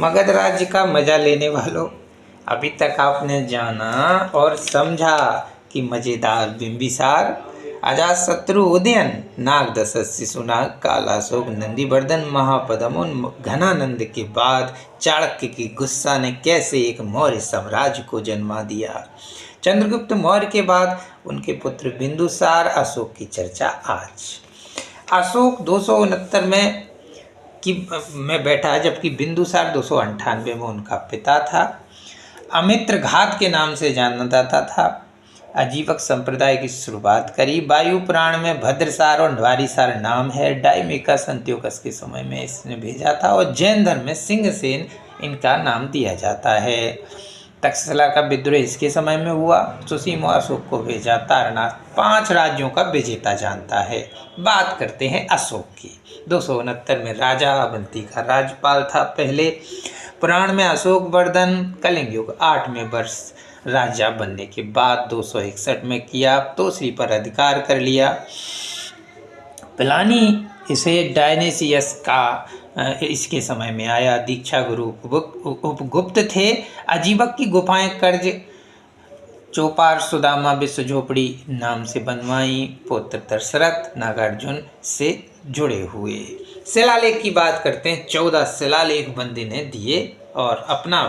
मगध राज्य का मजा लेने वालों, अभी तक आपने जाना और समझा कि मजेदार बिंबिसार, अजातशत्रु उदयन, नागदशरथ शिशुनाग, कालाशोक, नंदीवर्धन, महापद्म और घनानंद के बाद चाणक्य की गुस्सा ने कैसे एक मौर्य साम्राज्य को जन्मा दिया। चंद्रगुप्त मौर्य के बाद उनके पुत्र बिंदुसार, अशोक की चर्चा आज। अशोक 269 में बैठा, जबकि बिंदुसार 298 में उनका पिता था। अमित्र घात के नाम से जाना जाता था। आजीवक संप्रदाय की शुरुआत करी। वायु पुराण में भद्रसार और न्वारीसार नाम है। डायमिका अंत्योकस के समय में इसने भेजा था और जैन धर्म में सिंहसेन इनका नाम दिया जाता है। तक्षशिला का विद्रोह इसके समय में हुआ। सुसीमो अशोक को भेजा। तारनाथ 5 राज्यों का विजेता जानता है। बात करते हैं अशोक की। 269 में राजा अवंती का राज्यपाल था। पहले पुराण में अशोक वर्धन कलिंग युग 8वें वर्ष राजा बनने के बाद 261 में किया तो श्री पर अधिकार कर लिया। प्लानी इसे डायनेसियस का इसके समय में आया। दीक्षा गुरु उपगुप्त थे। अजीवक की गुफाएं कर्ज चौपार सुदामा विश्व झोपड़ी नाम से बनवाई। पुत्र दशरथ नागार्जुन से जुड़े हुए। शिलालेख की बात करते हैं। 14 शिलालेख बंदी ने दिए और अपना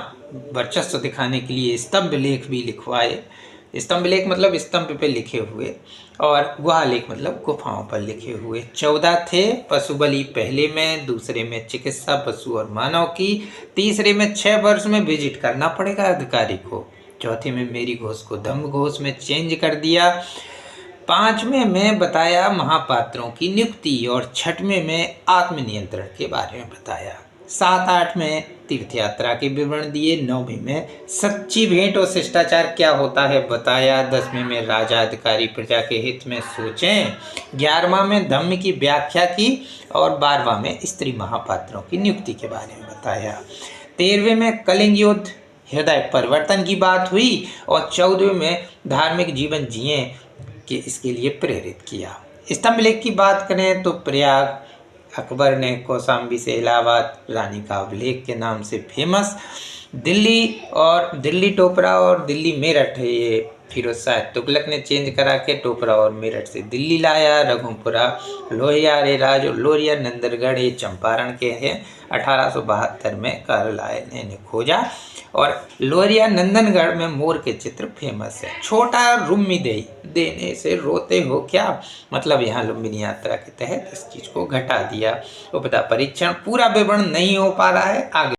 वर्चस्व दिखाने के लिए स्तंभ लेख भी लिखवाए। स्तंभ लेख मतलब स्तंभ पे लिखे हुए, और गुहा लेख मतलब गुफाओं पर लिखे हुए। 14 थे। पशु बलि पहले में, दूसरे में चिकित्सा पशु और मानव की, तीसरे में 6 वर्ष में विजिट करना पड़ेगा अधिकारी को, चौथे में मेरी घोष को धम्म घोष में चेंज कर दिया, 5वें में बताया महापात्रों की नियुक्ति और 6वें में आत्मनियंत्रण के बारे में बताया। 7-8 में तीर्थ यात्रा के विवरण दिए। 9वें में सच्ची भेंट और शिष्टाचार क्या होता है बताया। 10वें में राजा अधिकारी प्रजा के हित में सोचें। 11वां में धम्म की व्याख्या की और 12वां में स्त्री महापात्रों की नियुक्ति के बारे में बताया। 13वें में कलिंग युद्ध हृदय परिवर्तन की बात हुई और 14वें में धार्मिक जीवन जिए कि इसके लिए प्रेरित किया। स्तंभ लेख की बात करें तो प्रयाग अकबर ने कौशाम्बी से इलाहाबाद रानी का अभिलेख के नाम से फेमस। दिल्ली टोपरा और दिल्ली मेरठ, ये फिरोज शाह तुगलक ने चेंज करा के टोपरा और मेरठ से दिल्ली लाया। रघुपुरा लोहिया रेराज और लोरिया नंदनगढ़ ये चंपारण के हैं। 1872 में कार्लाइल ने खोजा और लोरिया नंदनगढ़ में मोर के चित्र फेमस है। छोटा रुम्मी देने से रोते हो क्या, मतलब यहाँ लुम्बिनी यात्रा के तहत इस चीज को घटा दिया। उपदा परीक्षण पूरा विवरण नहीं हो पा रहा है, आगे